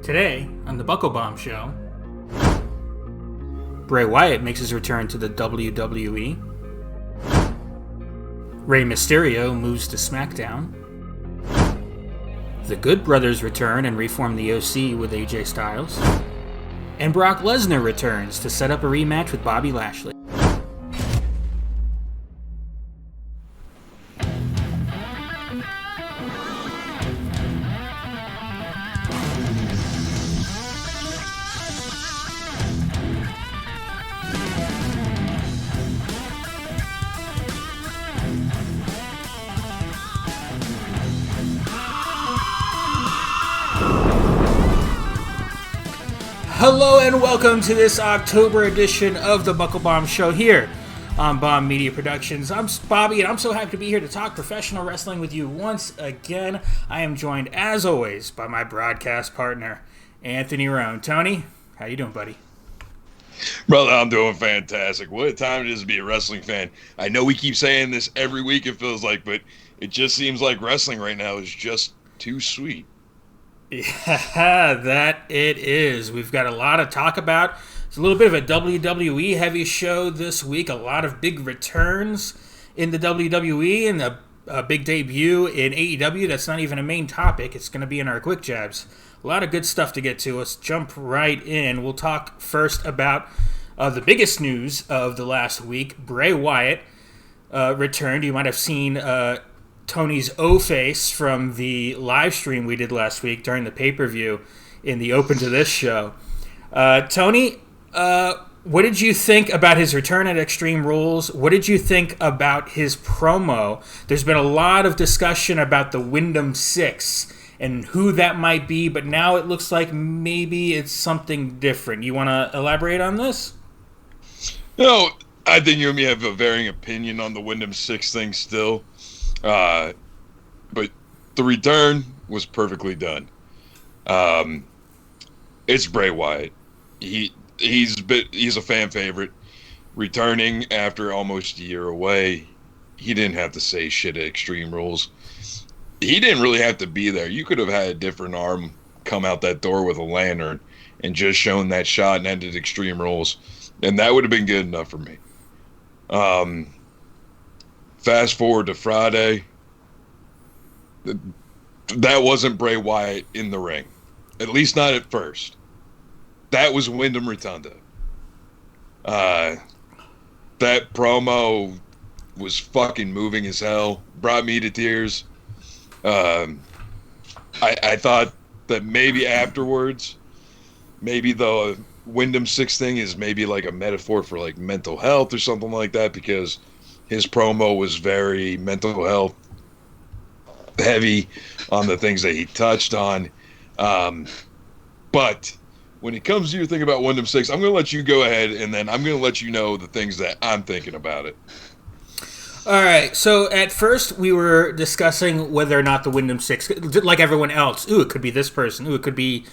Today, on the Buckle Bomb Show, Bray Wyatt makes his return to the WWE. Rey Mysterio moves to SmackDown. The Good Brothers return and reform the OC with AJ Styles. And Brock Lesnar returns to set up a rematch with Bobby Lashley. Hello and welcome to this October edition of the Buckle Bomb Show here on Bomb Media Productions. I'm Bobby and I'm so happy to be here to talk professional wrestling with you once again. I am joined as always by my broadcast partner, Anthony Roan. Tony, how you doing, buddy? Brother, I'm doing fantastic. What a time it is to be a wrestling fan. I know we keep saying this every week, it feels like, but it just seems like wrestling right now is just too sweet. Yeah, that it is. We've got a lot to talk about. It's a little bit of a WWE heavy show this week. A lot of big returns in the WWE and a big debut in AEW. That's not even a main topic. It's going to be in our quick jabs. A lot of good stuff to get to. Let's jump right in. We'll talk first about the biggest news of the last week. Bray Wyatt returned. You might have seen Tony's O-face from the live stream we did last week during the pay-per-view in the open to this show. Tony, what did you think about his return at Extreme Rules? What did you think about his promo? There's been a lot of discussion about the Wyndham Six and who that might be, but now it looks like maybe it's something different. You want to elaborate on this? No, I think you and me have a varying opinion on the Wyndham Six thing still. But the return was perfectly done. It's Bray Wyatt. He's a fan favorite. Returning after almost a year away, he didn't have to say shit at Extreme Rules. He didn't really have to be there. You could have had a different arm come out that door with a lantern and just shown that shot and ended Extreme Rules, and that would have been good enough for me. Fast forward to Friday, that wasn't Bray Wyatt in the ring. At least not at first. That was Wyndham Rotunda. That promo was fucking moving as hell. Brought me to tears. I thought that maybe afterwards, maybe the Wyndham Six thing is maybe like a metaphor for like mental health or something like that, because his promo was very mental health heavy on the things that he touched on. But when it comes to your thing about Wyndham Six, I'm going to let you go ahead, and then I'm going to let you know the things that I'm thinking about it. All right, so at first we were discussing whether or not the Wyndham Six, like everyone else, it could be this person, it could be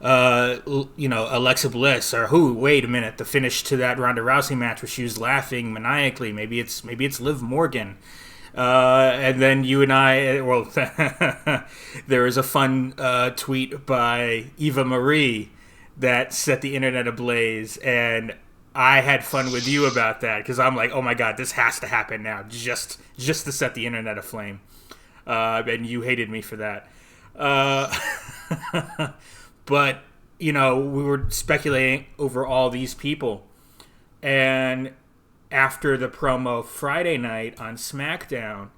Alexa Bliss, or wait a minute, the finish to that Ronda Rousey match where she was laughing maniacally. Maybe it's Liv Morgan. And then you and I, well, there was a fun tweet by Eva Marie that set the internet ablaze, and I had fun with you about that because I'm like, oh my god, this has to happen now, just to set the internet aflame. And you hated me for that. But, we were speculating over all these people. And after the promo Friday night on SmackDown,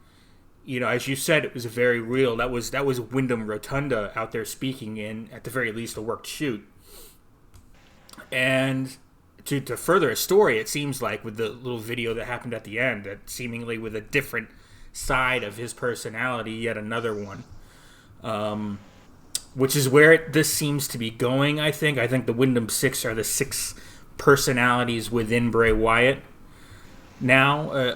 as you said, it was very real. That was Wyndham Rotunda out there speaking in, at the very least, a worked shoot. And to further a story, it seems like, with the little video that happened at the end, that seemingly with a different side of his personality, yet another one. Which is where this seems to be going, I think. I think the Wyndham Six are the six personalities within Bray Wyatt. Now, a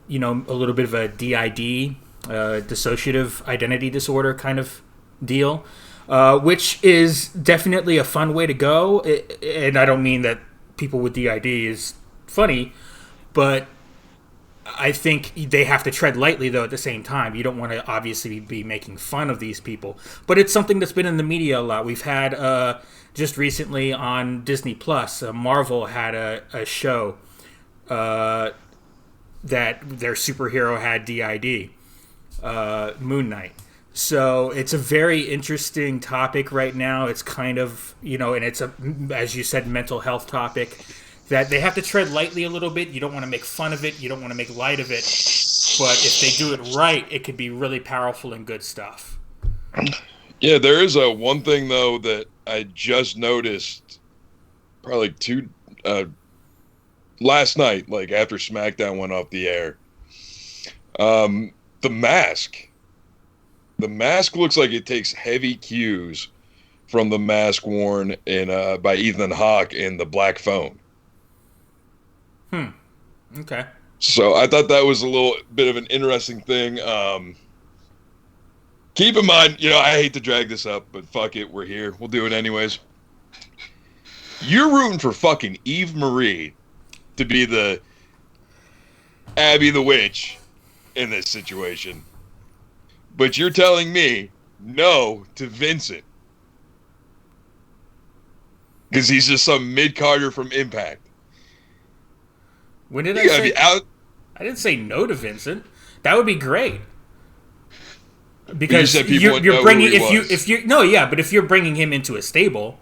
little bit of a DID, dissociative identity disorder kind of deal, which is definitely a fun way to go. And I don't mean that people with DID is funny, but I think they have to tread lightly, though, at the same time. You don't want to obviously be making fun of these people. But it's something that's been in the media a lot. We've had, just recently on Disney Plus, Marvel had a show that their superhero had DID, Moon Knight. So it's a very interesting topic right now. It's kind of, and it's, as you said, mental health topic. That they have to tread lightly a little bit. You don't want to make fun of it. You don't want to make light of it. But if they do it right, it could be really powerful and good stuff. Yeah, there is one thing, though, that I just noticed probably last night, like after SmackDown went off the air. The mask. The mask looks like it takes heavy cues from the mask worn by Ethan Hawke in The Black Phone. Okay. So I thought that was a little bit of an interesting thing. Keep in mind, I hate to drag this up, but fuck it, we're here. We'll do it anyways. You're rooting for fucking Eve Marie to be the Abby the Witch in this situation. But you're telling me no to Vincent. Because he's just some mid-carder from Impact. When did I say? I didn't say no to Vincent. That would be great. Because you're bringing if you're bringing him into a stable,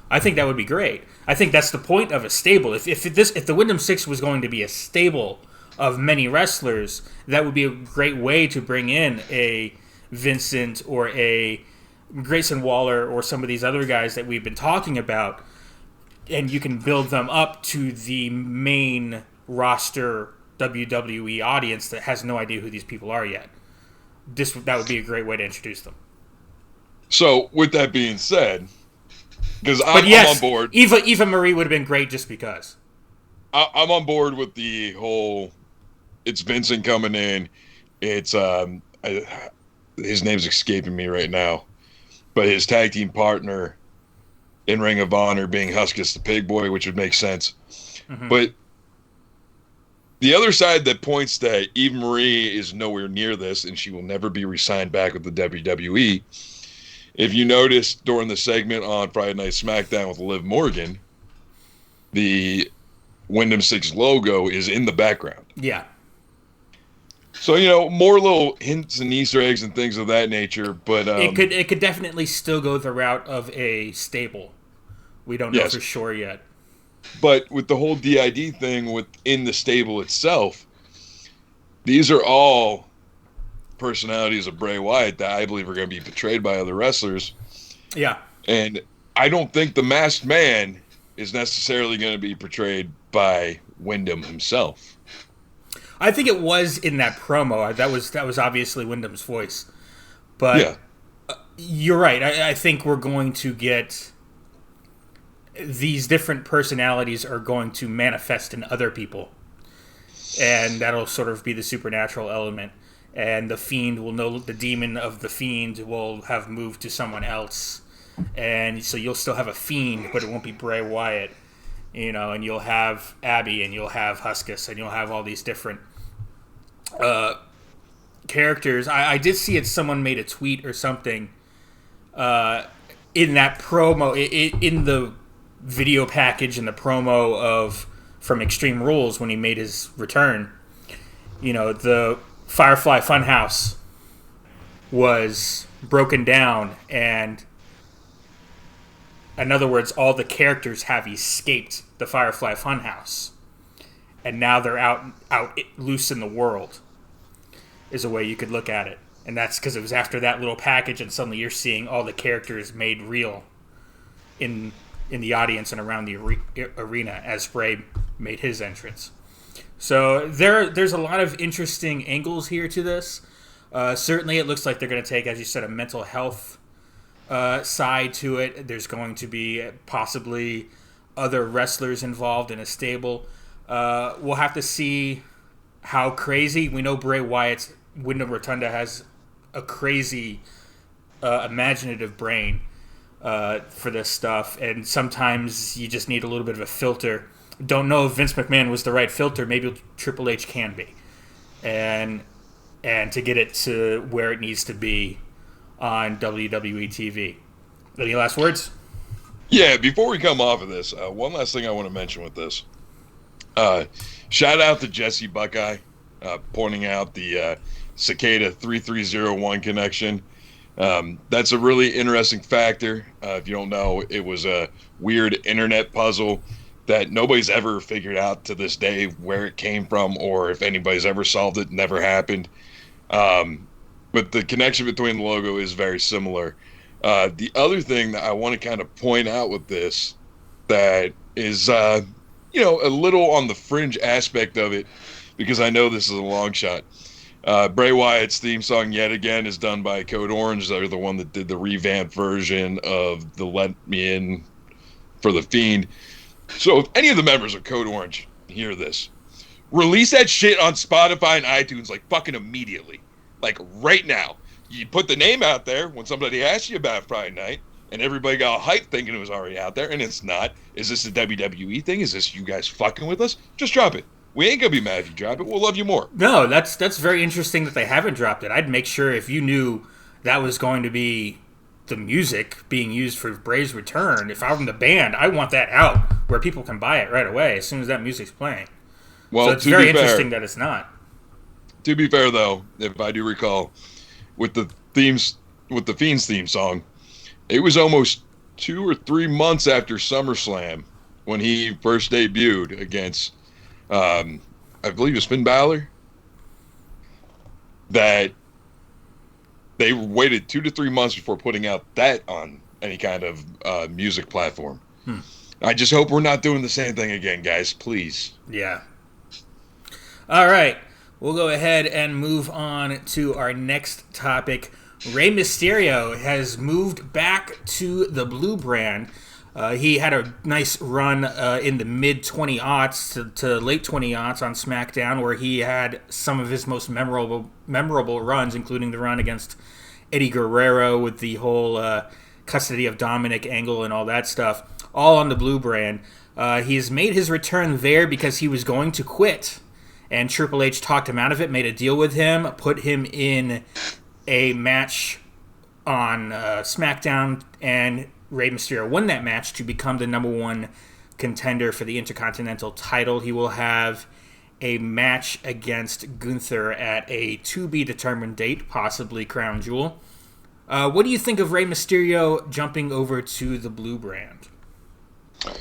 I think that would be great. I think that's the point of a stable. If the Wyndham Six was going to be a stable of many wrestlers, that would be a great way to bring in a Vincent or a Grayson Waller or some of these other guys that we've been talking about, and you can build them up to the main roster WWE audience that has no idea who these people are yet. That would be a great way to introduce them. So, with that being said, because I'm on board. Eva Marie would have been great just because. I'm on board with the whole. It's Vincent coming in. It's his name's escaping me right now, but his tag team partner in Ring of Honor being Huskus the Pig Boy, which would make sense. Mm-hmm. But the other side that points that Eve Marie is nowhere near this and she will never be re-signed back with the WWE. If you noticed during the segment on Friday Night SmackDown with Liv Morgan, the Wyndham Six logo is in the background. Yeah. So, more little hints and Easter eggs and things of that nature, but it could definitely still go the route of a stable. We don't know for sure yet. But with the whole DID thing within the stable itself, these are all personalities of Bray Wyatt that I believe are going to be portrayed by other wrestlers. Yeah. And I don't think the Masked Man is necessarily going to be portrayed by Wyndham himself. I think it was in that promo. That was obviously Wyndham's voice. But you're right. I think we're going to get... These different personalities are going to manifest in other people. And that'll sort of be the supernatural element. And the Fiend will know, the demon of the Fiend will have moved to someone else. And so you'll still have a Fiend, but it won't be Bray Wyatt. And you'll have Abby, and you'll have Huskus, and you'll have all these different characters. I did see it, someone made a tweet or something in that promo, in the video package and the promo from Extreme Rules when he made his return. The Firefly Funhouse was broken down, and in other words, all the characters have escaped the Firefly Funhouse, and now they're out loose in the world, is a way you could look at it. And that's because it was after that little package, and suddenly you're seeing all the characters made real in the audience and around the arena as Bray made his entrance. So there's a lot of interesting angles here to this. Certainly it looks like they're going to take, as you said, a mental health side to it. There's going to be possibly other wrestlers involved in a stable. We'll have to see how crazy. We know Bray Wyatt's Wyndham Rotunda has a crazy imaginative brain for this stuff, and sometimes you just need a little bit of a filter. Don't know if Vince McMahon was the right filter. Maybe Triple H can be. and to get it to where it needs to be on WWE TV. Any last words? Yeah, before we come off of this, one last thing I want to mention with this. Shout out to Jesse Buckeye, pointing out the Cicada 3301 connection. That's a really interesting factor. If you don't know, it was a weird internet puzzle that nobody's ever figured out to this day where it came from, or if anybody's ever solved it. Never happened. But the connection between the logo is very similar. The other thing that I want to kind of point out with this that is, a little on the fringe aspect of it, because I know this is a long shot. Bray Wyatt's theme song, yet again, is done by Code Orange. They're the one that did the revamped version of the Let Me In for the Fiend. So if any of the members of Code Orange hear this, release that shit on Spotify and iTunes like fucking immediately. Like right now. You put the name out there when somebody asked you about Friday night, and everybody got hyped thinking it was already out there, and it's not. Is this a WWE thing? Is this you guys fucking with us? Just drop it. We ain't gonna be mad if you drop it. We'll love you more. No, that's very interesting that they haven't dropped it. I'd make sure if you knew that was going to be the music being used for Bray's return, if I'm the band, I want that out where people can buy it right away as soon as that music's playing. Well, so it's very interesting that it's not. To be fair, though, if I do recall, with the Fiend's theme song, it was almost 2 or 3 months after SummerSlam when he first debuted against, I believe it was Finn Balor, that they waited 2 to 3 months before putting out that on any kind of music platform. I just hope we're not doing the same thing again, guys. Please. Yeah. All right. We'll go ahead and move on to our next topic. Rey Mysterio has moved back to the Blue brand. He had a nice run in the mid-20s to late 20s on SmackDown, where he had some of his most memorable runs, including the run against Eddie Guerrero with the whole custody of Dominic angle and all that stuff, all on the Blue brand. He's made his return there because he was going to quit. And Triple H talked him out of it, made a deal with him, put him in a match on SmackDown, and Rey Mysterio won that match to become the number one contender for the Intercontinental title. He will have a match against Gunther at a to-be-determined date, possibly Crown Jewel. What do you think of Rey Mysterio jumping over to the Blue brand? For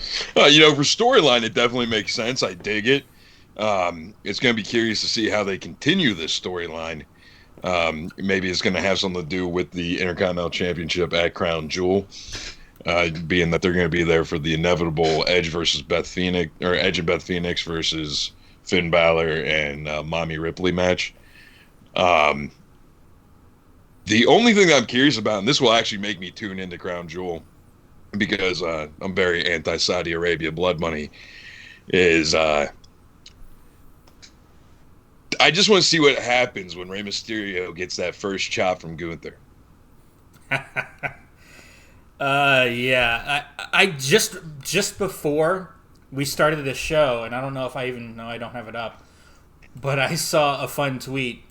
storyline, it definitely makes sense. I dig it. It's going to be curious to see how they continue this storyline. Maybe it's going to have something to do with the Intercontinental Championship at Crown Jewel, being that they're going to be there for the inevitable Edge versus Beth Phoenix, or Edge and Beth Phoenix versus Finn Balor and Mommy Ripley match. The only thing that I'm curious about, and this will actually make me tune into Crown Jewel, because I'm very anti-Saudi Arabia blood money, is I just want to see what happens when Rey Mysterio gets that first chop from Gunther. Yeah. I just before we started this show, and I don't know if I even know I don't have it up, but I saw a fun tweet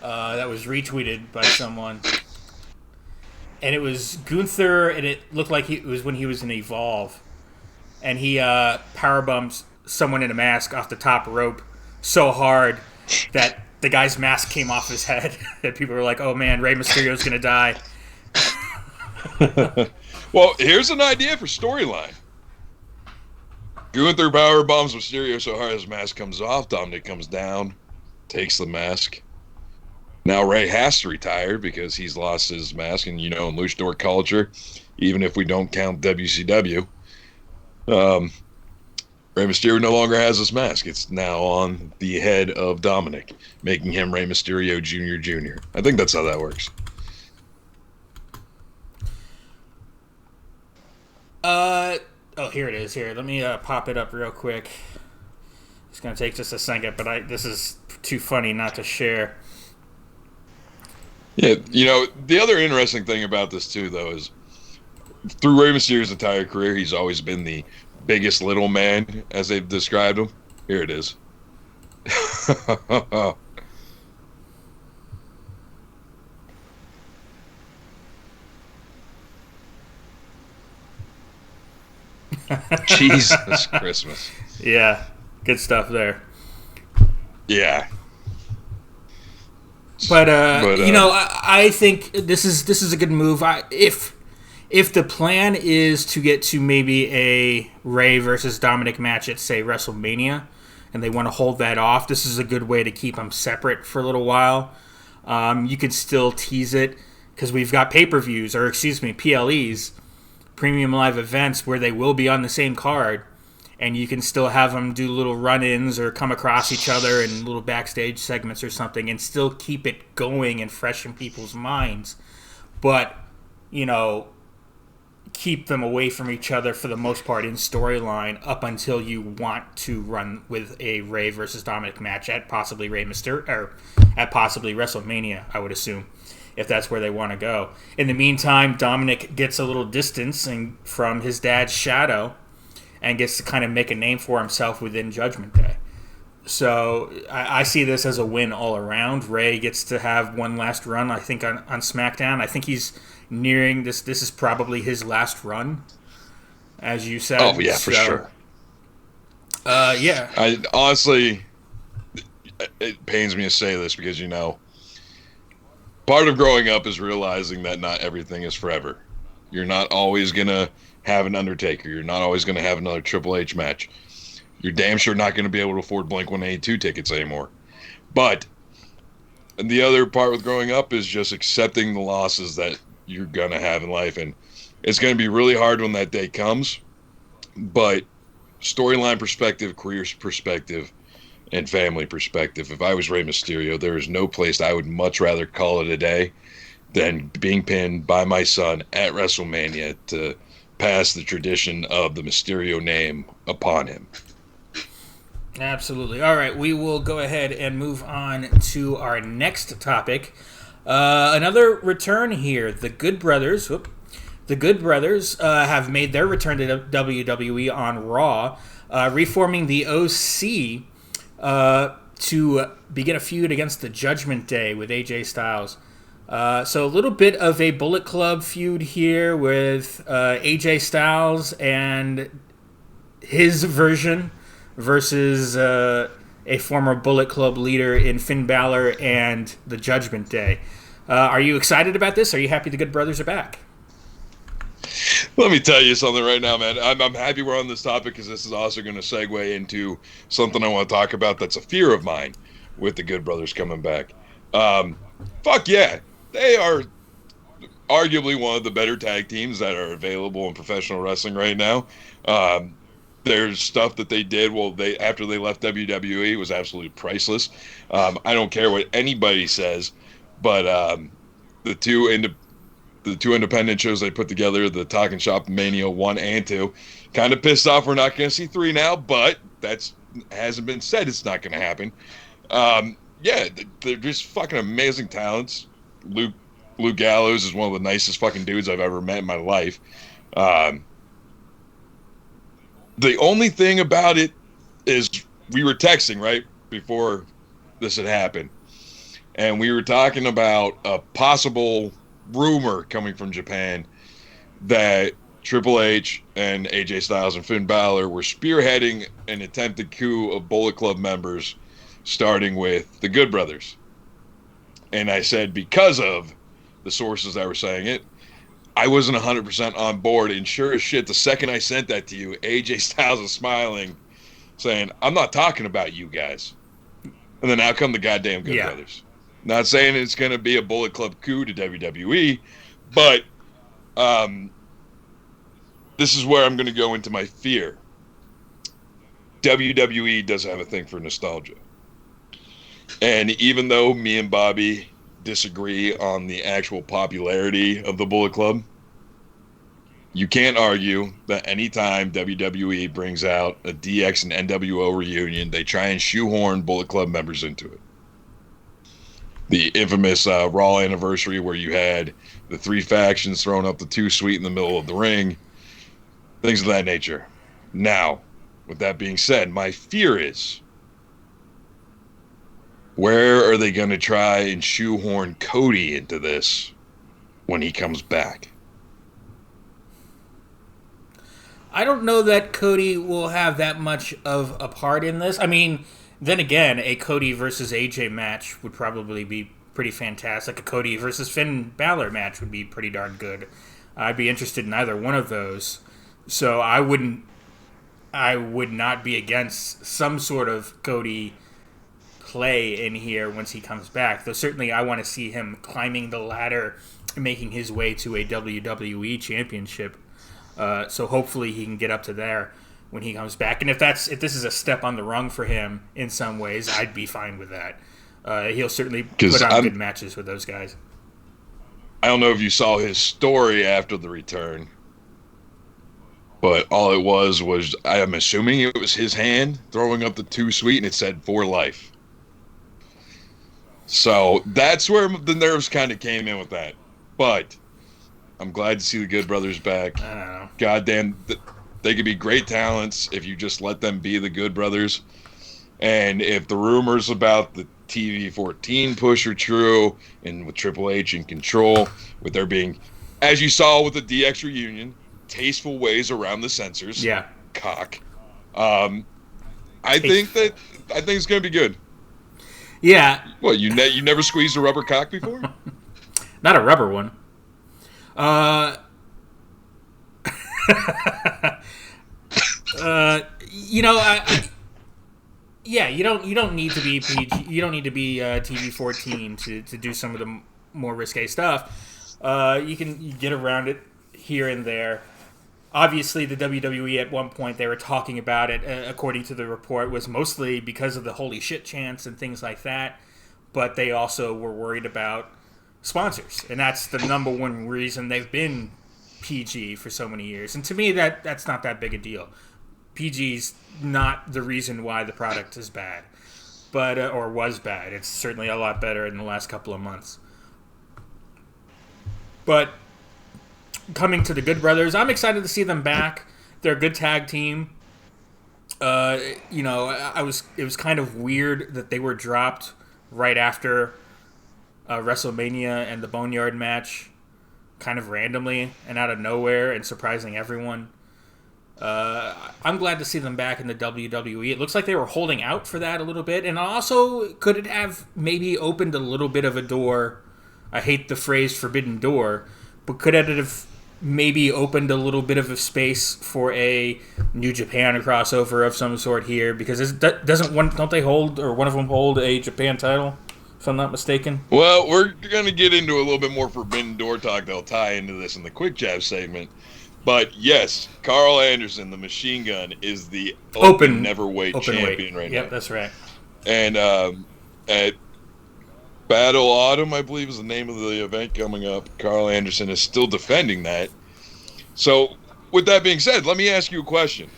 that was retweeted by someone, and it was Gunther, and it looked like it was when he was in Evolve, and he power bumps someone in a mask off the top rope so hard that the guy's mask came off his head that people were like, oh man, Rey Mysterio's gonna die. Well, here's an idea for storyline. Gunther power bombs Mysterio so hard his mask comes off, Dominic comes down, takes the mask. Now Rey has to retire because he's lost his mask, and in luchador culture, even if we don't count WCW, Rey Mysterio no longer has his mask. It's now on the head of Dominic, making him Rey Mysterio Jr. I think that's how that works. Here it is. Here, let me pop it up real quick. It's going to take just a second, but this is too funny not to share. Yeah, the other interesting thing about this, too, though, is through Rey Mysterio's entire career, he's always been the biggest little man, as they've described him. Here it is. Jesus Christmas. Yeah, good stuff there. Yeah. But But I think this is a good move. If the plan is to get to maybe a Rey versus Dominic match at, say, WrestleMania, and they want to hold that off, this is a good way to keep them separate for a little while. You could still tease it because we've got pay-per-views, or excuse me, PLEs, premium live events, where they will be on the same card, and you can still have them do little run-ins or come across each other in little backstage segments or something, and still keep it going and fresh in people's minds. But, keep them away from each other for the most part in storyline up until you want to run with a Rey versus Dominic match at possibly Rey Mysterio, or at possibly WrestleMania, I would assume, if that's where they want to go. In the meantime, Dominic gets a little distance from his dad's shadow and gets to kind of make a name for himself within Judgment Day. So I see this as a win all around. Rey gets to have one last run, I think, on SmackDown. I think he's nearing this. This is probably his last run, as you said. oh yeah, for sure. Yeah. I honestly, it pains me to say this because part of growing up is realizing that not everything is forever. You're not always gonna have an Undertaker. You're not always gonna have another Triple H match. You're damn sure not going to be able to afford Blink-182 tickets anymore. But the other part with growing up is just accepting the losses that you're going to have in life. And it's going to be really hard when that day comes. But storyline perspective, career perspective, and family perspective, if I was Rey Mysterio, there is no place I would much rather call it a day than being pinned by my son at WrestleMania to pass the tradition of the Mysterio name upon him. Absolutely. All right, we will go ahead and move on to our next topic. Another return here. The Good Brothers. The Good Brothers have made their return to WWE on Raw, reforming the OC to begin a feud against the Judgment Day with AJ Styles. So a little bit of a Bullet Club feud here with AJ Styles and his version versus a former Bullet Club leader in Finn Balor and the Judgment Day. Are you excited about this? Are you happy the Good Brothers are back? Let me tell you something right now, man. I'm happy we're on this topic because this is also going to segue into something I want to talk about that's a fear of mine with the Good Brothers coming back. Fuck yeah. They are arguably one of the better tag teams that are available in professional wrestling right now. There's stuff that they did after they left WWE was absolutely priceless. I don't care what anybody says, but the two independent shows they put together, the Talking Shop Mania 1 and 2, kind of pissed off we're not going to see 3 now, but that's hasn't been said it's not going to happen. Yeah, they're just fucking amazing talents. Luke Gallows is one of the nicest fucking dudes I've ever met in my life. The only thing about it is we were texting right before this had happened, and we were talking about a possible rumor coming from Japan that Triple H and AJ Styles and Finn Balor were spearheading an attempted coup of Bullet Club members, starting with the Good Brothers. And I said, because of the sources that were saying it, I wasn't 100% on board. And sure as shit, the second I sent that to you, AJ Styles is smiling, saying, I'm not talking about you guys. And then out come the goddamn Good Brothers. Not saying it's going to be a Bullet Club coup to WWE, but this is where I'm going to go into my fear. WWE does have a thing for nostalgia. And even though me and Bobby disagree on the actual popularity of the Bullet Club, you can't argue that anytime WWE brings out a DX and NWO reunion, they try and shoehorn Bullet Club members into it. The infamous Raw anniversary where you had the 3 factions throwing up the 2 Sweet in the middle of the ring, things of that nature. Now, with that being said, my fear is Where are they going to try and shoehorn Cody into this when he comes back? I don't know that Cody will have that much of a part in this. I mean, then again, a Cody versus AJ match would probably be pretty fantastic. A Cody versus Finn Balor match would be pretty darn good. I'd be interested in either one of those. So I would not be against some sort of Cody play in here once he comes back. Though certainly I want to see him climbing the ladder and making his way to a WWE championship. So hopefully he can get up to there when he comes back. And if this is a step on the rung for him in some ways, I'd be fine with that. He'll certainly put on good matches with those guys. I don't know if you saw his story after the return, but all it was I'm assuming it was his hand throwing up the 2 sweet and it said "for life." So that's where the nerves kind of came in with that. But I'm glad to see the Good Brothers back. I don't know. Goddamn, they could be great talents if you just let them be the Good Brothers. And if the rumors about the TV-14 push are true, and with Triple H in control, with there being, as you saw with the DX reunion, tasteful ways around the censors. Yeah. Cock. I think it's going to be good. Yeah. What, you never squeezed a rubber cock before? Not a rubber one. You don't need to be PG. You don't need to be TV-14 to do some of the more risque stuff. You get around it here and there. Obviously, the WWE at one point they were talking about it. According to the report, was mostly because of the holy shit chants and things like that. But they also were worried about sponsors, and that's the number one reason they've been PG for so many years. And to me, that's not that big a deal. PG's not the reason why the product is bad, but or was bad. It's certainly a lot better in the last couple of months. But coming to the Good Brothers, I'm excited to see them back. They're a good tag team. It was kind of weird that they were dropped right after WrestleMania and the Boneyard match, kind of randomly and out of nowhere and surprising everyone. I'm glad to see them back in the WWE. It looks like they were holding out for that a little bit, and also could it have maybe opened a little bit of a door? I hate the phrase "forbidden door," but could it have maybe opened a little bit of a space for a New Japan crossover of some sort here? Because don't they hold, or one of them hold, a Japan title, if I'm not mistaken? Well, we're going to get into a little bit more forbidden door talk that'll tie into this in the quick jab segment. But yes, Carl Anderson, the Machine Gun, is the open neverweight champion right now. Yep, that's right. And at Battle Autumn, I believe is the name of the event coming up, Carl Anderson is still defending that. So, with that being said, let me ask you a question.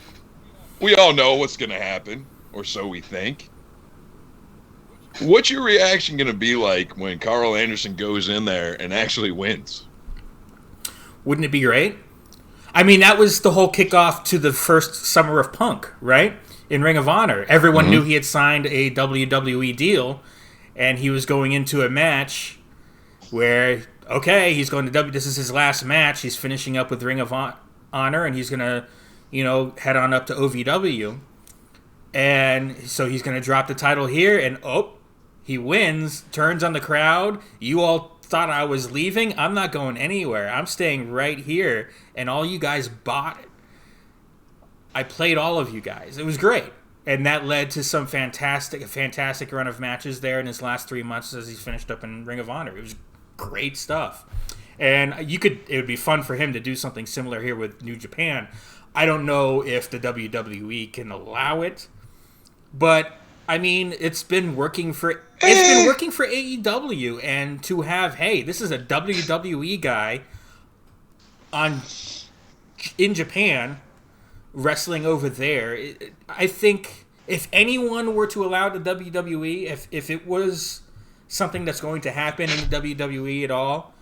We all know what's going to happen, or so we think. What's your reaction going to be like when Carl Anderson goes in there and actually wins? Wouldn't it be great? I mean, that was the whole kickoff to the first Summer of Punk, right? In Ring of Honor. Everyone knew he had signed a WWE deal, and he was going into a match where, okay, he's going to this is his last match. He's finishing up with Ring of Honor, and he's going to, head on up to OVW. And so he's going to drop the title here, and he wins, turns on the crowd. You all thought I was leaving. I'm not going anywhere. I'm staying right here, and all you guys bought it. I played all of you guys. It was great, and that led to some fantastic run of matches there in his last 3 months as he's finished up in Ring of Honor. It was great stuff, and it would be fun for him to do something similar here with New Japan. I don't know if the WWE can allow it, but I mean, it's been working for AEW, and to have, this is a WWE guy in Japan wrestling over there. I think if anyone were to allow the WWE, if it was something that's going to happen in the WWE at all,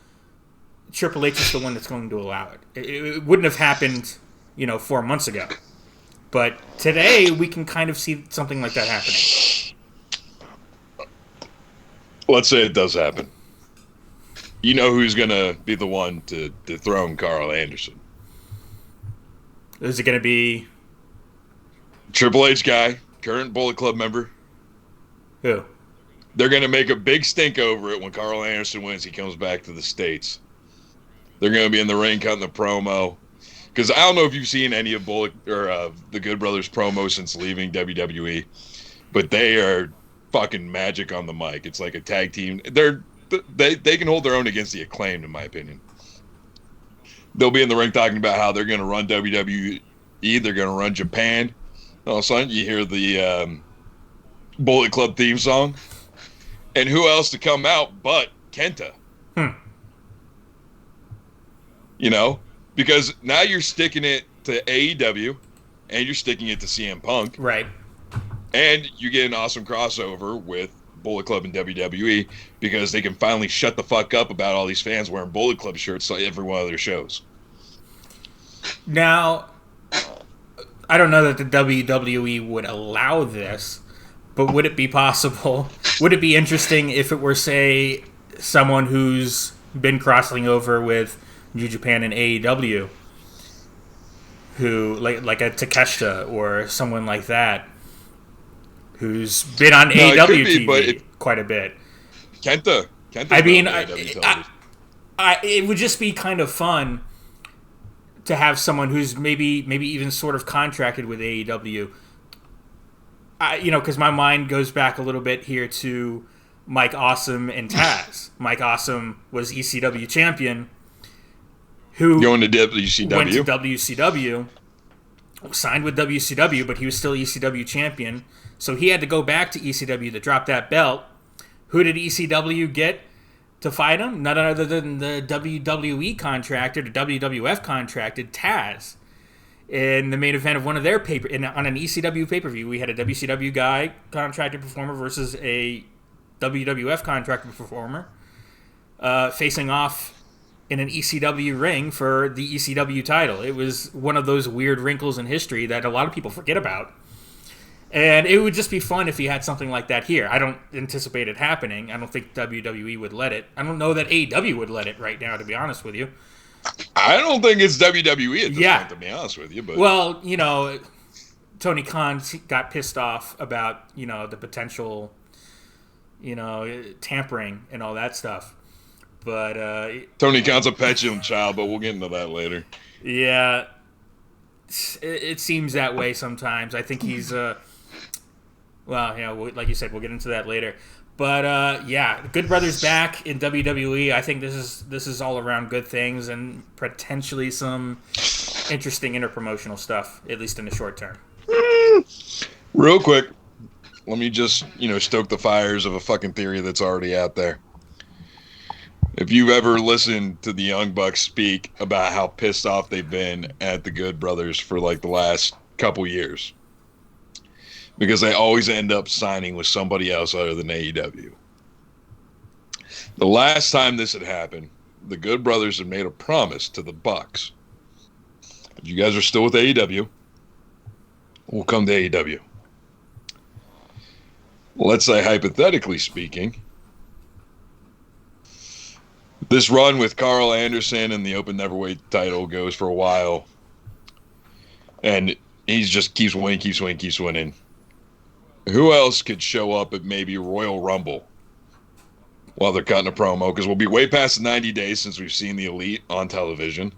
Triple H is the one that's going to allow it. It wouldn't have happened, 4 months ago. But today, we can kind of see something like that happening. let's say it does happen. You know who's going to be the one to dethrone Carl Anderson? Is it going to be Triple H guy, current Bullet Club member. who? They're going to make a big stink over it when Carl Anderson wins. He comes back to the States. They're going to be in the ring cutting the promo. Because I don't know if you've seen any of Bullet or the Good Brothers promo since leaving WWE, but they are fucking magic on the mic. It's like a tag team. They can hold their own against the Acclaimed, in my opinion. They'll be in the ring talking about how they're going to run WWE. They're going to run Japan. All of a sudden, you hear the Bullet Club theme song. And who else to come out but Kenta? You know? Because now you're sticking it to AEW, and you're sticking it to CM Punk. Right. And you get an awesome crossover with Bullet Club and WWE, because they can finally shut the fuck up about all these fans wearing Bullet Club shirts at every one of their shows. Now, I don't know that the WWE would allow this, but would it be possible? Would it be interesting if it were, say, someone who's been crossing over with New Japan and AEW, who like a Takeshita or someone like that, who's been on AEW TV quite a bit. Kenta. I mean, it would just be kind of fun to have someone who's maybe even sort of contracted with AEW. Because my mind goes back a little bit here to Mike Awesome and Taz. Mike Awesome was ECW champion, who going to WCW. Went to WCW, signed with WCW, but he was still ECW champion. So he had to go back to ECW to drop that belt. Who did ECW get to fight him? None other than the WWE contracted, or WWF contracted Taz. In the main event of one of their on an ECW pay-per-view, we had a WCW guy, contracted performer, versus a WWF contracted performer, facing off in an ECW ring for the ECW title. It was one of those weird wrinkles in history that a lot of people forget about. And it would just be fun if you had something like that here. I don't anticipate it happening. I don't think WWE would let it. I don't know that AEW would let it right now, to be honest with you. I don't think it's WWE at this point, to be honest with you. But well, Tony Khan got pissed off about, the potential, tampering and all that stuff. But Tony Khan's a petulant child, but we'll get into that later. Yeah, it seems that way sometimes. I think he's like you said, we'll get into that later. But Good Brothers back in WWE. I think this is all around good things, and potentially some interesting interpromotional stuff, at least in the short term. Real quick, let me just stoke the fires of a fucking theory that's already out there. If you've ever listened to the Young Bucks speak about how pissed off they've been at the Good Brothers for like the last couple years, because they always end up signing with somebody else other than AEW. The last time this had happened, the Good Brothers had made a promise to the Bucks. If you guys are still with AEW, we'll come to AEW. Let's say, hypothetically speaking, this run with Carl Anderson and the Open Neverweight title goes for a while, and he just keeps winning. Who else could show up at maybe Royal Rumble while they're cutting a promo? Because we'll be way past the 90 days since we've seen the Elite on television,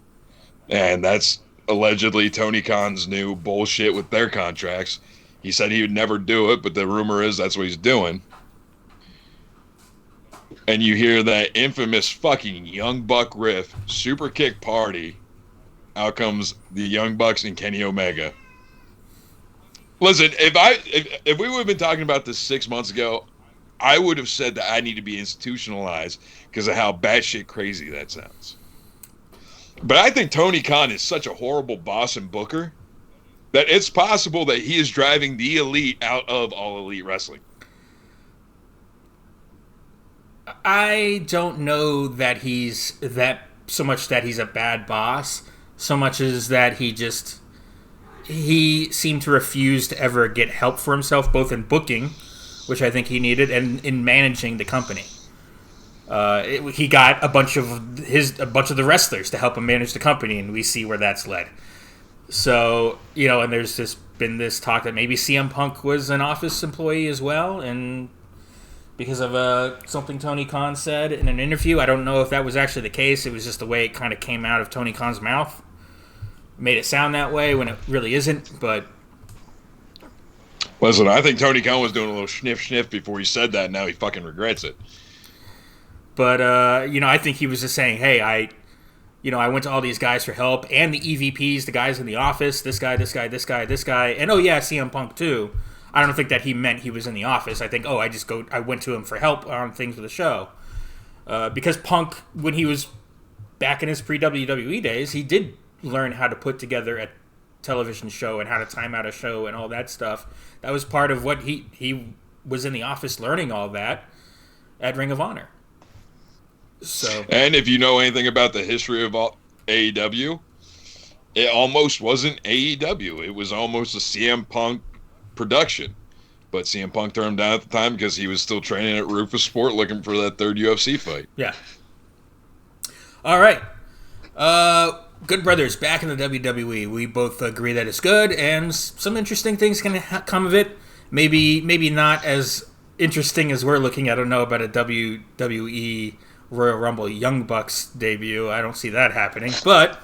and that's allegedly Tony Khan's new bullshit with their contracts. He said he would never do it, but the rumor is that's what he's doing. And you hear that infamous fucking Young Buck riff, super kick party. Out comes the Young Bucks and Kenny Omega. Listen, if we would have been talking about this 6 months ago, I would have said that I need to be institutionalized because of how batshit crazy that sounds. But I think Tony Khan is such a horrible boss and booker that it's possible that he is driving the Elite out of All Elite Wrestling. I don't know that he's that so much that he's a bad boss, so much as that he seemed to refuse to ever get help for himself, both in booking, which I think he needed, and in managing the company. He got a bunch of the wrestlers to help him manage the company, and we see where that's led. So, and there's been this talk that maybe CM Punk was an office employee as well, and because of something Tony Khan said in an interview, I don't know if that was actually the case. It was just the way it kind of came out of Tony Khan's mouth. Made it sound that way when it really isn't, but... Listen, I think Tony Khan was doing a little sniff before he said that, and now he fucking regrets it. But, I think he was just saying, hey, I went to all these guys for help, and the EVPs, the guys in the office, this guy, and CM Punk too. I don't think that he meant he was in the office. I think, I went to him for help on things with the show. Because Punk, when he was back in his pre-WWE days, he did learn how to put together a television show and how to time out a show and all that stuff. That was part of what he was in the office learning all that at Ring of Honor. So, and if you know anything about the history of AEW, it almost wasn't AEW. It was almost a CM Punk production. But CM Punk turned him down at the time because he was still training at Rufus Sport looking for that third UFC fight. Yeah. All right. Good Brothers back in the WWE. We both agree that it's good, and some interesting things can come of it. Maybe not as interesting as we're looking at. I don't know about a WWE Royal Rumble Young Bucks debut. I don't see that happening. But,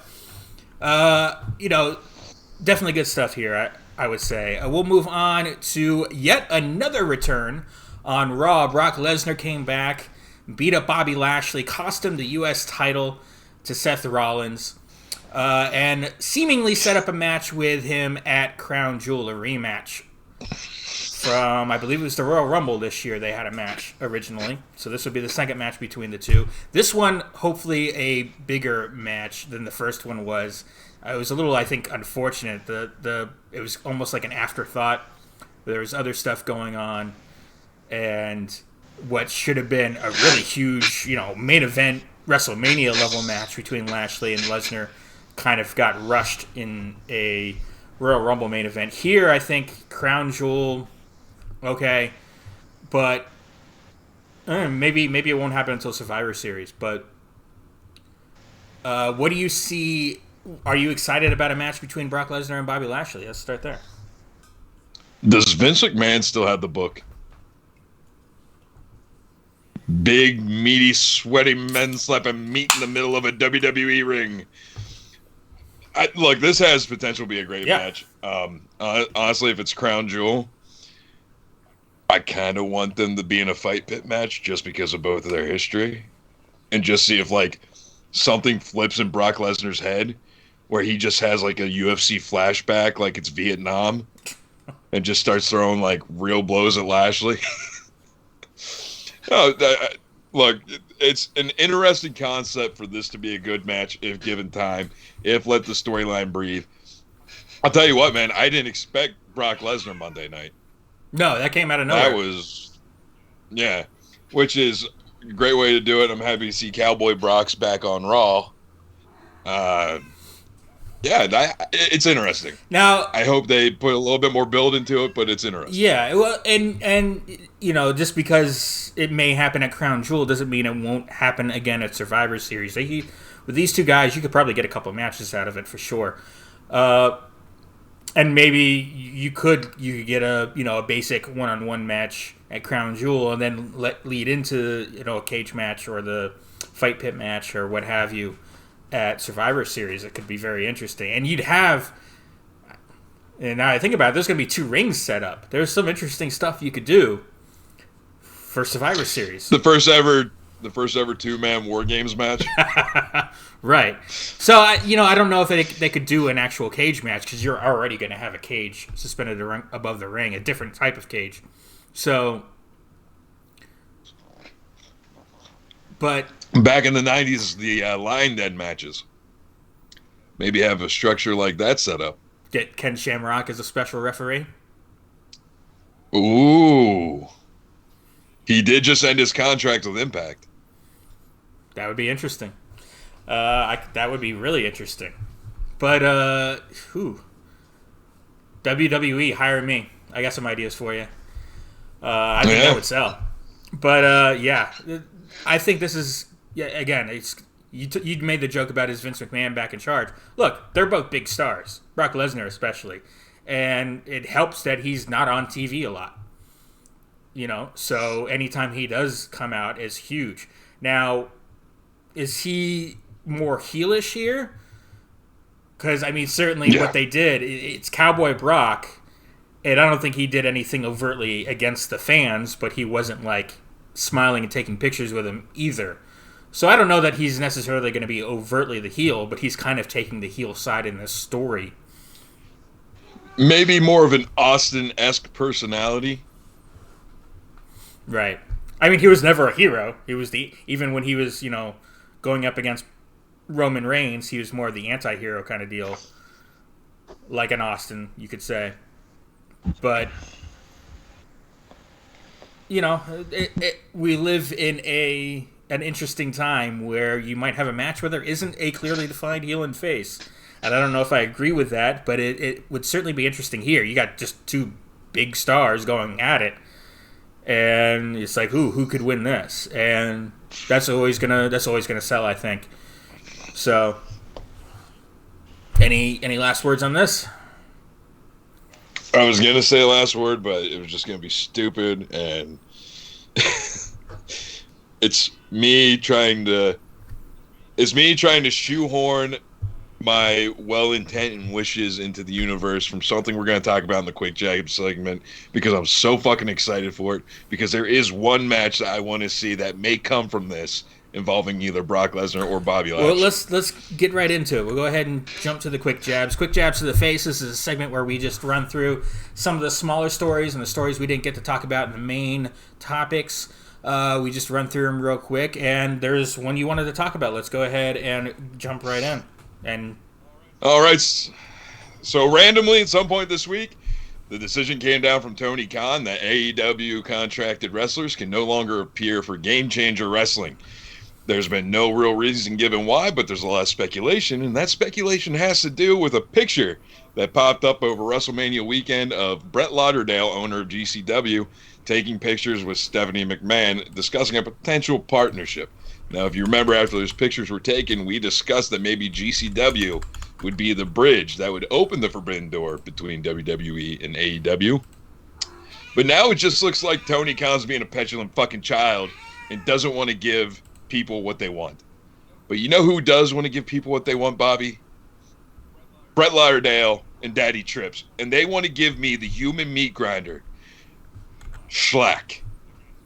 definitely good stuff here, I would say. We'll move on to yet another return on Raw. Brock Lesnar came back, beat up Bobby Lashley, cost him the U.S. title to Seth Rollins, and seemingly set up a match with him at Crown Jewel, a rematch from, I believe it was the Royal Rumble this year. They had a match originally, so this would be the second match between the two. This one, hopefully a bigger match than the first one was. It was a little, I think, unfortunate. It was almost like an afterthought. There was other stuff going on, and what should have been a really huge, main event WrestleMania level match between Lashley and Lesnar kind of got rushed in a Royal Rumble main event. Here, I think Crown Jewel, okay, but maybe it won't happen until Survivor Series. But what do you see? Are you excited about a match between Brock Lesnar and Bobby Lashley? Let's start there. Does Vince McMahon still have the book? Big, meaty, sweaty men slapping meat in the middle of a WWE ring. Look, this has potential to be a great match. Honestly, if it's Crown Jewel, I kind of want them to be in a fight pit match just because of both of their history. And just see if, something flips in Brock Lesnar's head where he just has, a UFC flashback like it's Vietnam and just starts throwing, real blows at Lashley. Look, it's an interesting concept for this to be a good match if given time, if let the storyline breathe. I'll tell you what, man, I didn't expect Brock Lesnar Monday night. No, that came out of nowhere. That was, which is a great way to do it. I'm happy to see Cowboy Brock's back on Raw. It's interesting. Now, I hope they put a little bit more build into it, but it's interesting. Yeah, well, and just because it may happen at Crown Jewel doesn't mean it won't happen again at Survivor Series. With these two guys, you could probably get a couple of matches out of it for sure. And maybe you could get a basic one-on-one match at Crown Jewel, and then lead into a cage match or the fight pit match or what have you at Survivor Series. It could be very interesting, and you'd have. And now I think about it, there's going to be 2 rings set up. There's some interesting stuff you could do for Survivor Series. The first ever 2-man War Games match. Right. So, I don't know if they could do an actual cage match because you're already going to have a cage suspended above the ring, a different type of cage. So, but... Back in the 90s, the Lion Den matches. Maybe have a structure like that set up. Get Ken Shamrock as a special referee. Ooh. He did just end his contract with Impact. That would be interesting. That would be really interesting. But, WWE, hire me. I got some ideas for you. I think that would sell. But, I think this is, yeah, again, it's you made the joke about his Vince McMahon back in charge. Look, they're both big stars, Brock Lesnar especially, and it helps that he's not on TV a lot. So anytime he does come out is huge. Now, is he more heelish here? Because, I mean, certainly what they did, it's Cowboy Brock, and I don't think he did anything overtly against the fans, but he wasn't, like, smiling and taking pictures with him either. So I don't know that he's necessarily going to be overtly the heel, but he's kind of taking the heel side in this story. Maybe more of an Austin-esque personality. Right. I mean, he was never a hero. He was even when he was, going up against Roman Reigns, he was more the anti-hero kind of deal. Like an Austin, you could say. But, we live in an interesting time where you might have a match where there isn't a clearly defined heel and face. And I don't know if I agree with that, but it would certainly be interesting here. You got just two big stars going at it. And it's like, who could win this? And that's always gonna sell, I think. So, any last words on this? I was gonna say last word, but it was just gonna be stupid, and it's me trying to shoehorn my well-intent and wishes into the universe from something we're going to talk about in the Quick Jab segment, because I'm so fucking excited for it, because there is one match that I want to see that may come from this involving either Brock Lesnar or Bobby Lashley. Well, let's get right into it. We'll go ahead and jump to the Quick Jabs. Quick Jabs to the Face. This is a segment where we just run through some of the smaller stories and the stories we didn't get to talk about in the main topics. We just run through them real quick, and there's one you wanted to talk about. Let's go ahead and jump right in. All right, so randomly at some point this week, the decision came down from Tony Khan that AEW contracted wrestlers can no longer appear for Game Changer Wrestling. There's been no real reason given why, but there's a lot of speculation, and that speculation has to do with a picture that popped up over WrestleMania weekend of Brett Lauderdale, owner of GCW, taking pictures with Stephanie McMahon discussing a potential partnership. Now, if you remember, after those pictures were taken, we discussed that maybe GCW would be the bridge that would open the forbidden door between WWE and AEW. But now it just looks like Tony Khan's being a petulant fucking child and doesn't want to give people what they want. But you know who does want to give people what they want, Bobby? Brett Lauderdale and Daddy Trips. And they want to give me the human meat grinder, Schlack,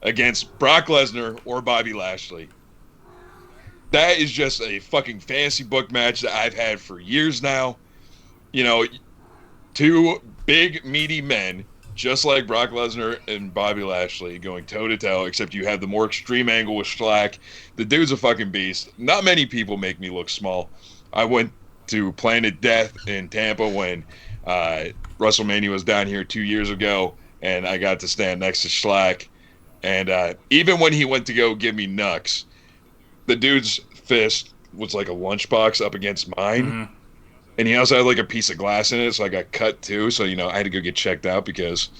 against Brock Lesnar or Bobby Lashley. That is just a fucking fantasy book match that I've had for years now. Two big, meaty men, just like Brock Lesnar and Bobby Lashley, going toe-to-toe, except you have the more extreme angle with Schlack. The dude's a fucking beast. Not many people make me look small. I went to Planet Death in Tampa when WrestleMania was down here 2 years ago, and I got to stand next to Schlack. And even when he went to go give me knucks, the dude's fist was like a lunchbox up against mine. Mm-hmm. And he also had like a piece of glass in it, so I got cut too. So, I had to go get checked out because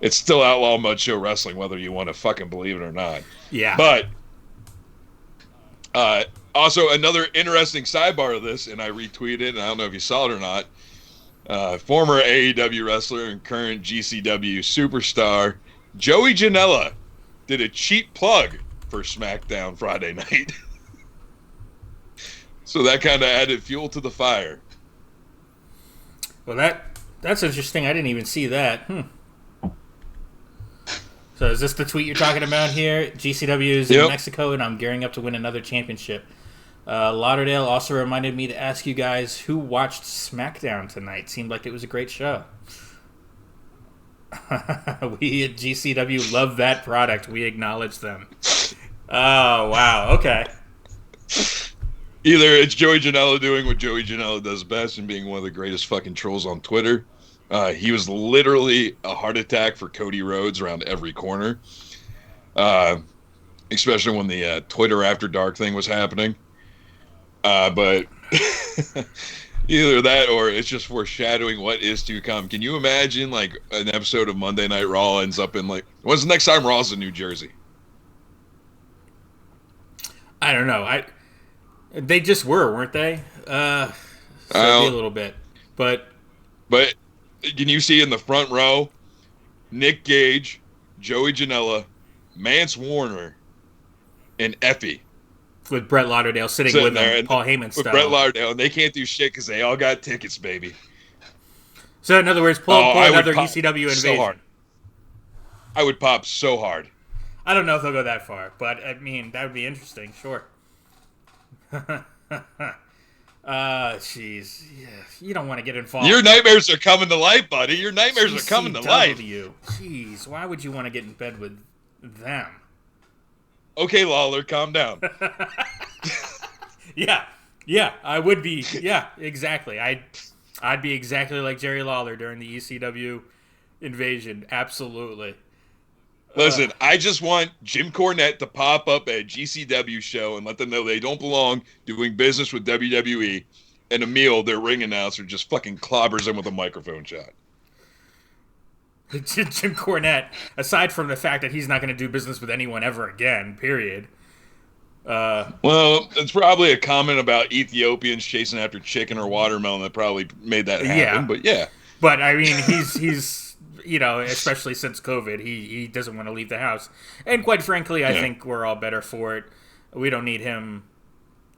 it's still outlaw mud show wrestling, whether you want to fucking believe it or not. Yeah. But also another interesting sidebar of this, and I retweeted it, and I don't know if you saw it or not. Former AEW wrestler and current GCW superstar Joey Janela did a cheap plug for SmackDown Friday night. So that kind of added fuel to the fire. Well, that's interesting. I didn't even see that. So is this the tweet you're talking about here? GCW is in Mexico, and I'm gearing up to win another championship. Lauderdale also reminded me to ask you guys who watched SmackDown tonight. Seemed like it was a great show. We at GCW love that product. We acknowledge them. Oh, wow. Okay. Either it's Joey Janela doing what Joey Janela does best and being one of the greatest fucking trolls on Twitter. He was literally a heart attack for Cody Rhodes around every corner. Especially when the Twitter After Dark thing was happening. But either that or it's just foreshadowing what is to come. Can you imagine like an episode of Monday Night Raw ends up in like, when's the next time Raw's in New Jersey? I don't know. They just weren't they? So a little bit, but can you see in the front row, Nick Gage, Joey Janela, Mance Warner, and Effie with Brett Lauderdale sitting with them, Paul Heyman style. With Brett Lauderdale, and they can't do shit because they all got tickets, baby. So in other words, pull another ECW invasion. So hard. I would pop so hard. I don't know if they'll go that far, but I mean that would be interesting. Sure. Jeez, yeah, you don't want to get involved. Your nightmares are coming to life, buddy. Your nightmares are coming to life. Jeez, why would you want to get in bed with them? Okay, Lawler, calm down. Yeah, I would be. Yeah, exactly. I'd be exactly like Jerry Lawler during the ECW invasion. Absolutely. Listen, I just want Jim Cornette to pop up at a GCW show and let them know they don't belong doing business with WWE, and Emil, their ring announcer, just fucking clobbers them with a microphone shot. Jim Cornette, aside from the fact that he's not going to do business with anyone ever again, period. Well, it's probably a comment about Ethiopians chasing after chicken or watermelon that probably made that happen, yeah. But yeah. But, I mean, he's especially since COVID, he doesn't want to leave the house. And quite frankly, I think we're all better for it. We don't need him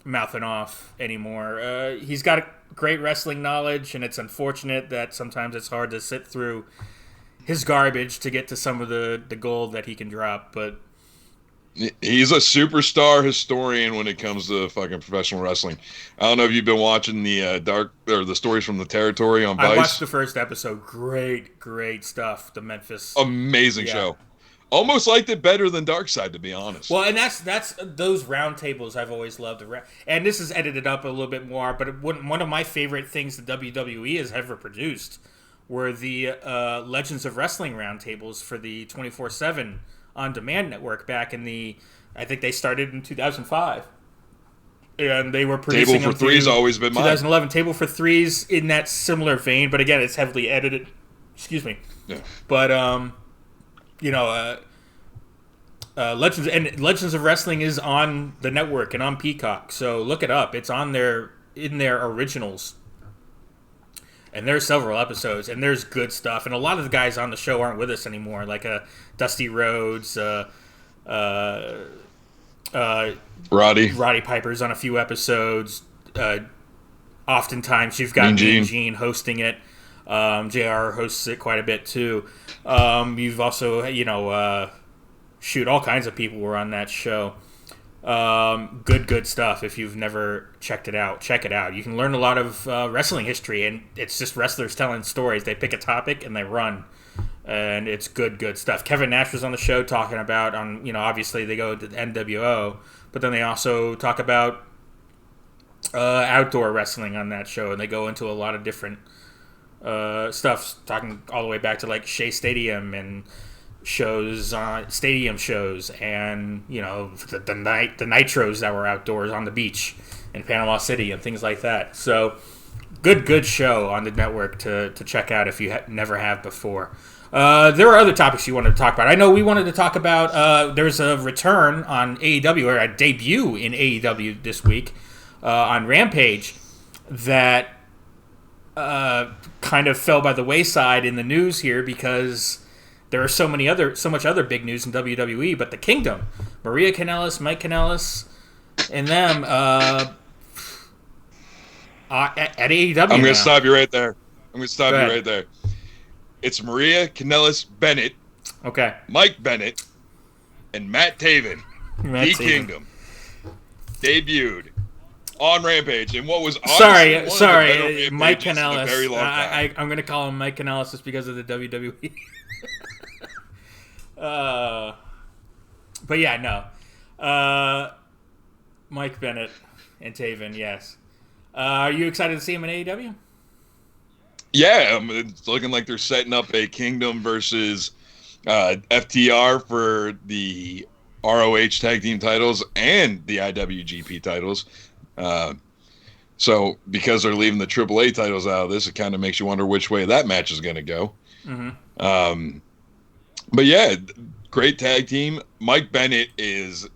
mouthing off anymore. He's got great wrestling knowledge, and it's unfortunate that sometimes it's hard to sit through his garbage to get to some of the gold that he can drop. But he's a superstar historian when it comes to fucking professional wrestling. I don't know if you've been watching the stories from the territory on Vice. I watched the first episode. Great stuff. The Memphis. Amazing show. Almost liked it better than Dark Side, to be honest. Well, and that's those roundtables I've always loved. And this is edited up a little bit more, but one of my favorite things the WWE has ever produced were the Legends of Wrestling roundtables for the 24/7 on-demand network back in I think they started in 2005. And they were producing Table for Three's always been mine. 2011. Table for Three's in that similar vein, but again, it's heavily edited. Excuse me. Yeah. But, Legends of Wrestling is on the network and on Peacock, so look it up. It's in their originals. And there's several episodes, and there's good stuff. And a lot of the guys on the show aren't with us anymore, like Dusty Rhodes, Roddy Piper's on a few episodes. Oftentimes you've got Mean Gene hosting it. JR hosts it quite a bit too. You've also, all kinds of people were on that show. Good stuff. If you've never checked it out, check it out. You can learn a lot of wrestling history, and it's just wrestlers telling stories. They pick a topic and they run, and it's good stuff. Kevin Nash was on the show talking about obviously they go to the NWO, but then they also talk about outdoor wrestling on that show, and they go into a lot of different stuff, talking all the way back to like Shea Stadium and stadium shows, and the nitros that were outdoors on the beach in Panama City and things like that. So good show on the network to check out if you never have before. There are other topics you wanted to talk about. I know we wanted to talk about there's a return on AEW, or a debut in AEW this week on Rampage that kind of fell by the wayside in the news here because there are so much other big news in WWE, but the Kingdom, Maria Kanellis, Mike Kanellis, and them at AEW. I'm going to stop you right there. It's Maria Kanellis Bennett, okay, Mike Bennett, and Matt Taven. Kingdom debuted on Rampage, and what was sorry, Mike Kanellis. Very long time. I'm going to call him Mike Kanellis just because of the WWE. But yeah, no. Mike Bennett and Taven, yes. Are you excited to see him in AEW? Yeah, it's looking like they're setting up a Kingdom versus FTR for the ROH tag team titles and the IWGP titles. So because they're leaving the AAA titles out of this, it kind of makes you wonder which way that match is going to go. Mm-hmm. But yeah, great tag team. Mike Bennett is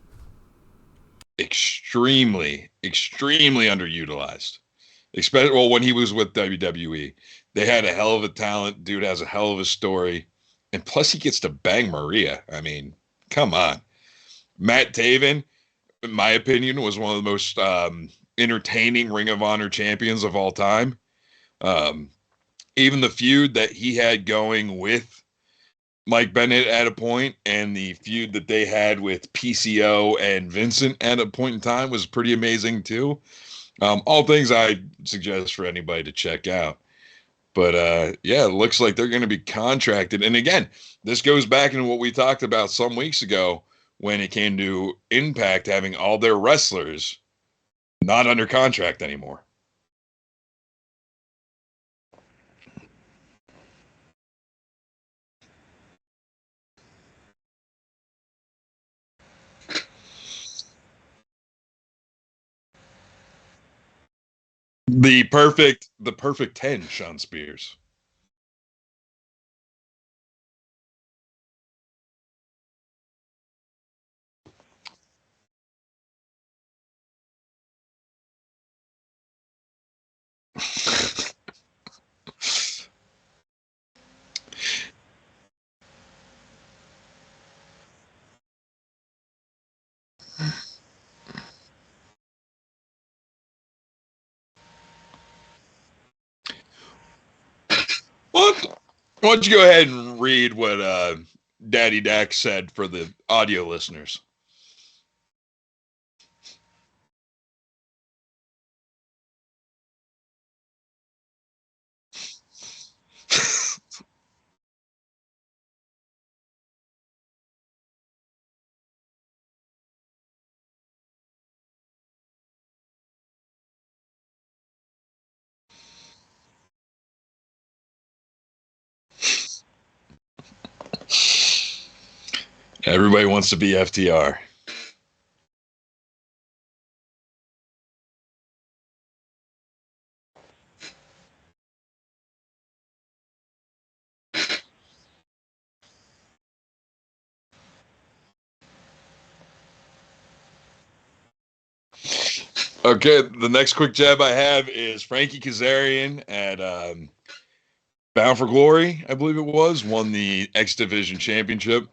extremely, extremely underutilized. Especially well, when he was with WWE. They had a hell of a talent. Dude has a hell of a story. And plus he gets to bang Maria. I mean, come on. Matt Taven, in my opinion, was one of the most entertaining Ring of Honor champions of all time. Um, Even the feud that he had going with Mike Bennett at a point and the feud that they had with PCO and Vincent at a point in time was pretty amazing too. All things I suggest for anybody to check out. But yeah, it looks like they're going to be contracted. And again, this goes back into what we talked about some weeks ago when it came to Impact having all their wrestlers not under contract anymore. The perfect 10, Sean Spears. Well, why don't you go ahead and read what Daddy Dax said for the audio listeners? Everybody wants to be FTR. Okay, the next quick jab I have is Frankie Kazarian at Bound for Glory, I believe it was, won the X Division Championship.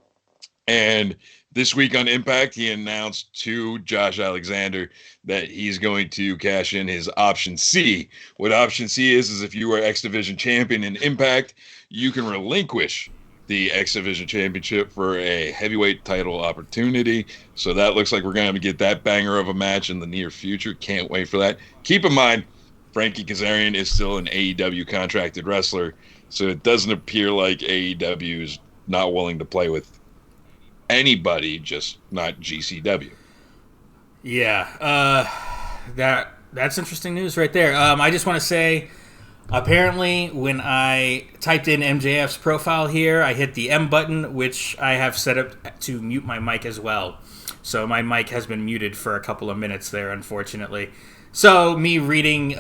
And this week on Impact, he announced to Josh Alexander that he's going to cash in his Option C. What Option C is if you are X Division champion in Impact, you can relinquish the X Division Championship for a heavyweight title opportunity. So that looks like we're going to get that banger of a match in the near future. Can't wait for that. Keep in mind, Frankie Kazarian is still an AEW contracted wrestler, so it doesn't appear like AEW is not willing to play with anybody, just not GCW. Yeah, that's interesting news right there. I just want to say, apparently, when I typed in MJF's profile here, I hit the M button, which I have set up to mute my mic as well. So my mic has been muted for a couple of minutes there, unfortunately. So me reading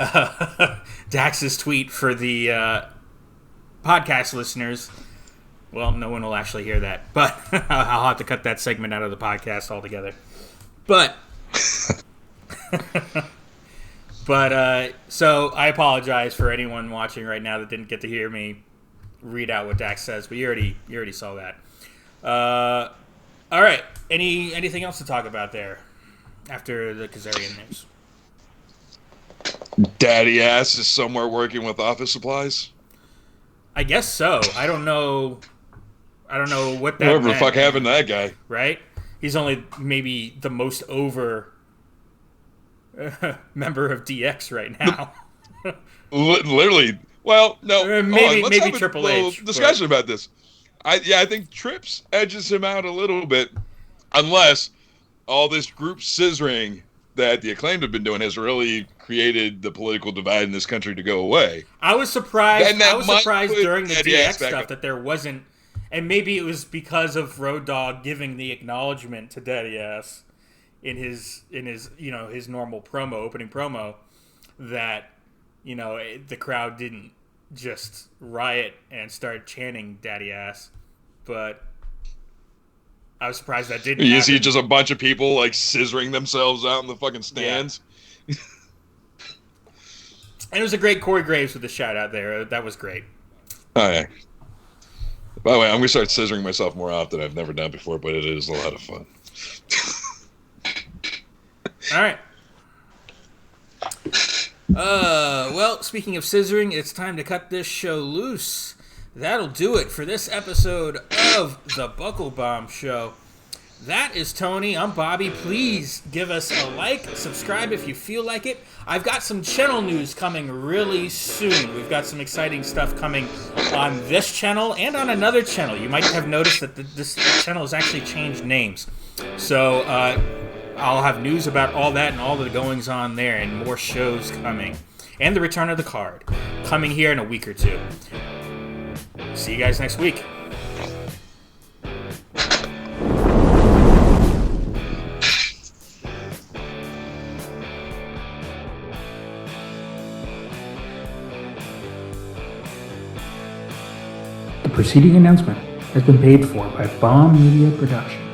Dax's tweet for the podcast listeners. Well, no one will actually hear that, but I'll have to cut that segment out of the podcast altogether. But, so I apologize for anyone watching right now that didn't get to hear me read out what Dax says, but you already saw that. All right, anything else to talk about there after the Kazarian news? Daddy ass is somewhere working with office supplies. I guess so. I don't know what that Whatever meant, the fuck happened to that guy. right? He's only maybe the most over member of DX right now. Literally. Well, no. Maybe Triple H. Discussion about this. I think Trips edges him out a little bit, unless all this group scissoring that the Acclaimed have been doing has really created the political divide in this country to go away. I was surprised. That I was might surprised put during the Eddie DX Ass back stuff up. that there wasn't, and maybe it was because of Road Dogg giving the acknowledgement to Daddy Ass in his his normal opening promo, that the crowd didn't just riot and start chanting Daddy Ass, but I was surprised that didn't You happen. see just a bunch of people like scissoring themselves out in the fucking stands. Yeah. And it was a great Corey Graves with the shout out there. That was great. Oh, yeah. By the way, I'm going to start scissoring myself more often. I've never done before, but it is a lot of fun. All right. Well, speaking of scissoring, it's time to cut this show loose. That'll do it for this episode of the Buckle Bomb Show. That is Tony. I'm Bobby. Please give us a like, subscribe if you feel like it. I've got some channel news coming really soon. We've got some exciting stuff coming on this channel and on another channel. You might have noticed that this channel has actually changed names. So I'll have news about all that and all the goings on there and more shows coming. And the return of the card coming here in a week or two. See you guys next week. The preceding announcement has been paid for by Bomb Media Production.